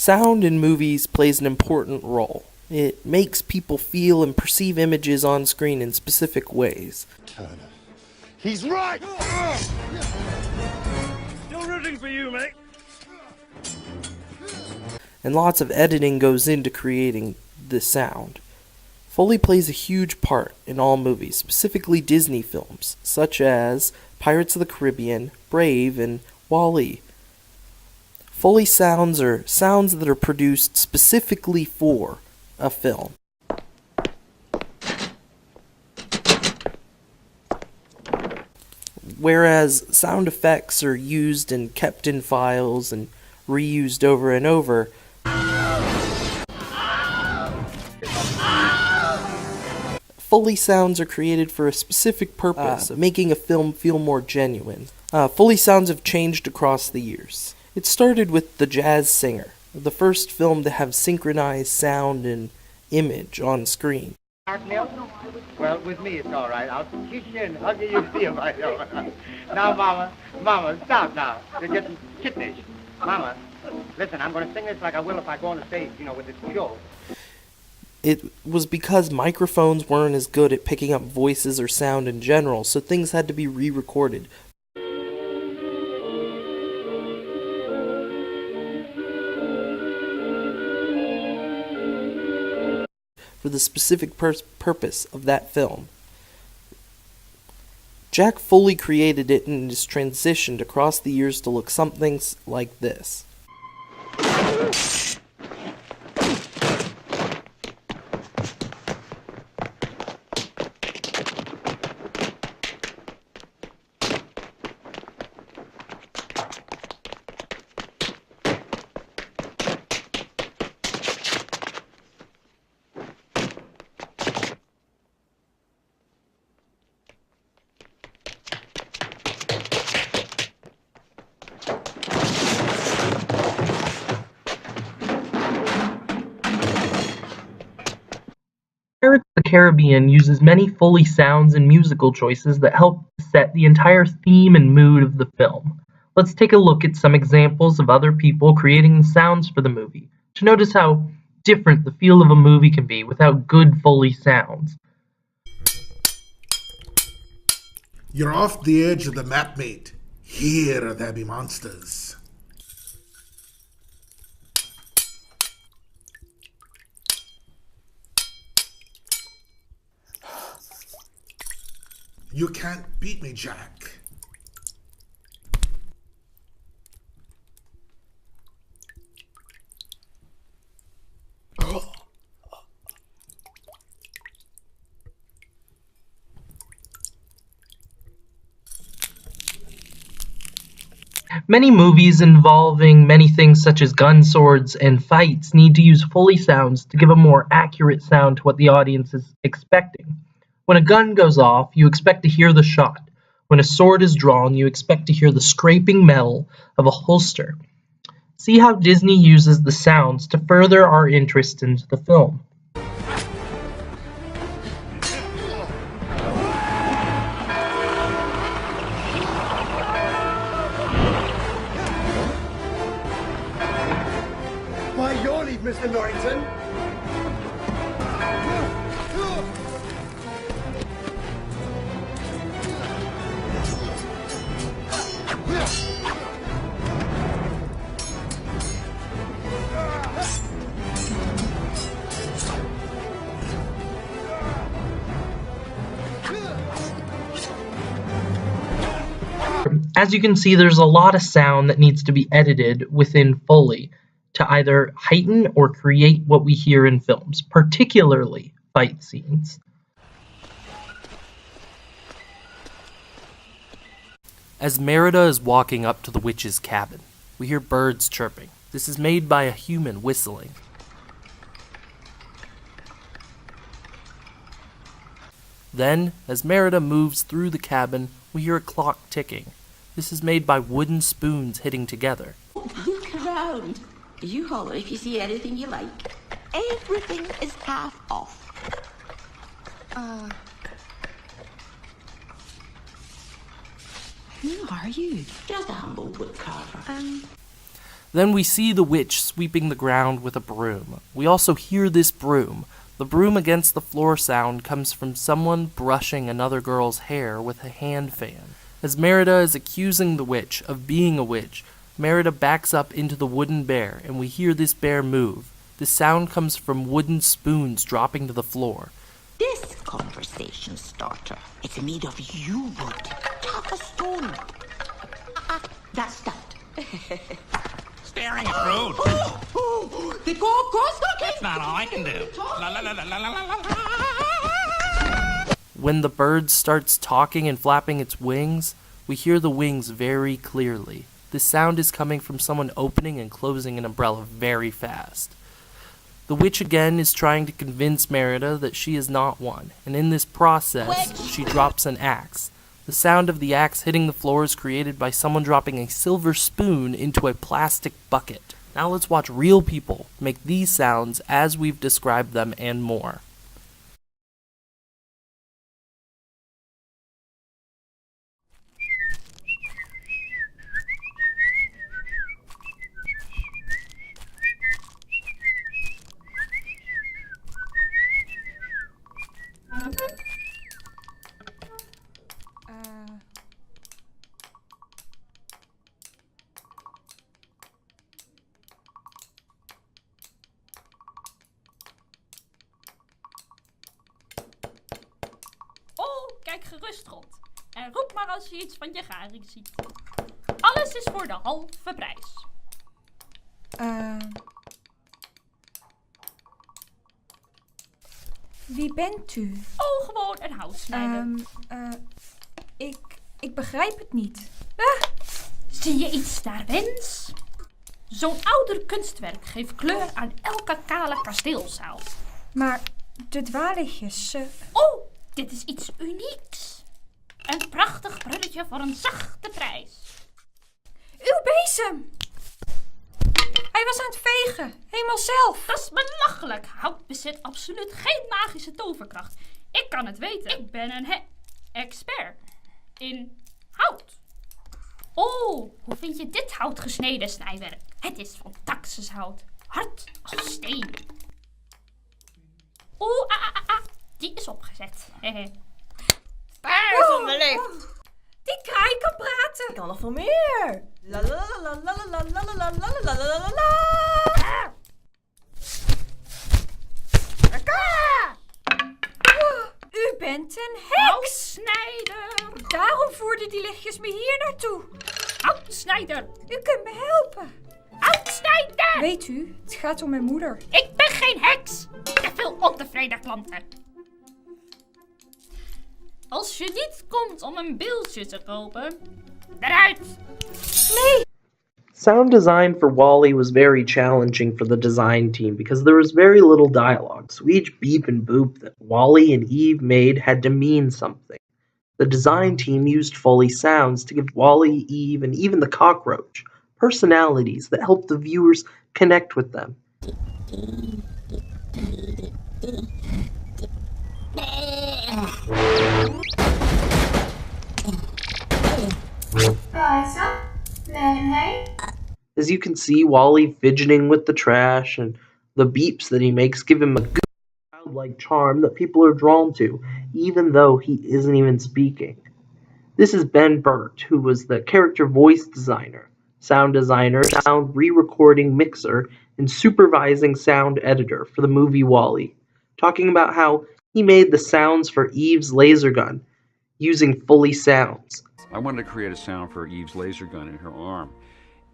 Sound in movies plays an important role. It makes people feel and perceive images on screen in specific ways. Turner. He's right! Still rooting for you, mate. And lots of editing goes into creating the sound. Foley plays a huge part in all movies, specifically Disney films, such as Pirates of the Caribbean, Brave, and WALL-E. Foley sounds are sounds that are produced specifically for a film. Whereas sound effects are used and kept in files and reused over and over, Foley sounds are created for a specific purpose of making a film feel more genuine. Foley sounds have changed across the years. It started with The Jazz Singer, the first film to have synchronized sound and image on screen. Well, with me it's all right. I'll kiss you and hug you feel my own. Now, Mama, stop now. You're getting kittenish. Mama, listen, I'm going to sing this like I will if I go on the stage, with this show. It was because microphones weren't as good at picking up voices or sound in general, so things had to be re-recorded. For the specific purpose of that film. Jack Foley created it and has transitioned across the years to look something like this. Pirates of the Caribbean uses many Foley sounds and musical choices that help set the entire theme and mood of the film. Let's take a look at some examples of other people creating the sounds for the movie, to notice how different the feel of a movie can be without good Foley sounds. You're off the edge of the map, mate. Here there be monsters. You can't beat me, Jack. Many movies involving many things such as guns, swords, and fights need to use Foley sounds to give a more accurate sound to what the audience is expecting. When a gun goes off, you expect to hear the shot. When a sword is drawn, you expect to hear the scraping metal of a holster. See how Disney uses the sounds to further our interest into the film. Why, your leave, Mr. Norrington. As you can see, there's a lot of sound that needs to be edited within Foley to either heighten or create what we hear in films, particularly fight scenes. As Merida is walking up to the witch's cabin, we hear birds chirping. This is made by a human whistling. Then, as Merida moves through the cabin, we hear a clock ticking. This is made by wooden spoons hitting together. Look around. You holler if you see anything you like. Everything is half off. Who are you? Just a humble woodcarver. Then we see the witch sweeping the ground with a broom. We also hear this broom. The broom against the floor sound comes from someone brushing another girl's hair with a hand fan. As Merida is accusing the witch of being a witch, Merida backs up into the wooden bear, and we hear this bear move. The sound comes from wooden spoons dropping to the floor. This conversation starter is made of you wood, tough as stone. That's that. Staring at food. The go-go's That's not all I can do. La la la la la la la la. When the bird starts talking and flapping its wings, we hear the wings very clearly. The sound is coming from someone opening and closing an umbrella very fast. The witch again is trying to convince Merida that she is not one, and in this process, she drops an axe. The sound of the axe hitting the floor is created by someone dropping a silver spoon into a plastic bucket. Now let's watch real people make these sounds as we've described them and more. Kijk gerust rond. En roep maar als je iets van je garing ziet. Alles is voor de halve prijs. Wie bent u? Oh, gewoon een houtsnijder. Ik begrijp het niet. Zie je iets daar, Wens? Zo'n ouder kunstwerk geeft kleur aan elke kale kasteelzaal. Maar de dwaallichtjes... Oh, dit is iets unieks. Een prachtig brulletje voor een zachte prijs. Uw bezem! Hij was aan het vegen, helemaal zelf. Dat is belachelijk. Hout bezit absoluut geen magische toverkracht. Ik kan het weten. Ik ben een expert in hout. Oh, hoe vind je dit hout gesneden snijwerk? Het is van taxushout. Hard als steen. Oeh, die is opgezet. Daar is onbeleefd. Die kraai kan praten. Ik kan nog veel meer. La la la la la la la la la la la la la. U bent een heks. Houtsnijder. Daarom voerden die lichtjes me hier naartoe. Houtsnijder. U kunt me helpen. Houtsnijder. Weet u, het gaat om mijn moeder. Ik ben geen heks. Te veel ontevreden klanten. Als je niet komt om een beeldje te kopen, eruit. Nee. Sound design for WALL-E was very challenging for the design team because there was very little dialogue, so each beep and boop that WALL-E and Eve made had to mean something. The design team used Foley sounds to give WALL-E, Eve, and even the cockroach personalities that helped the viewers connect with them. As you can see, WALL-E fidgeting with the trash and the beeps that he makes give him a good childlike charm that people are drawn to, even though he isn't even speaking. This is Ben Burt, who was the character voice designer, sound re-recording mixer, and supervising sound editor for the movie WALL-E, talking about how he made the sounds for Eve's laser gun using Foley sounds. I wanted to create a sound for Eve's laser gun in her arm.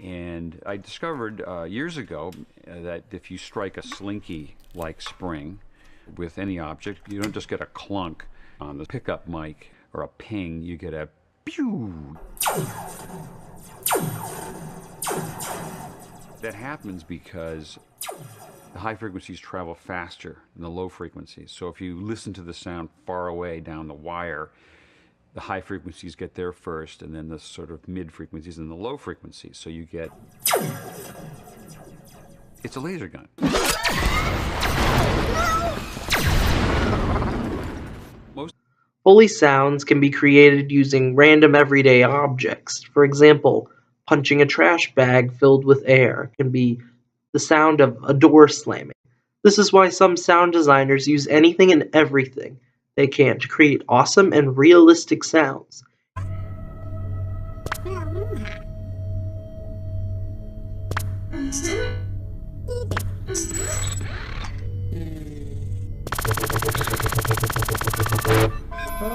And I discovered years ago that if you strike a slinky-like spring with any object, you don't just get a clunk on the pickup mic or a ping, you get a pew. That happens because the high frequencies travel faster than the low frequencies. So if you listen to the sound far away down the wire, the high frequencies get there first, and then the sort of mid frequencies and the low frequencies. So you get... It's a laser gun. Foley sounds can be created using random everyday objects. For example, Punching a trash bag filled with air can be the sound of a door slamming. This is why some sound designers use anything and everything they can to create awesome and realistic sounds.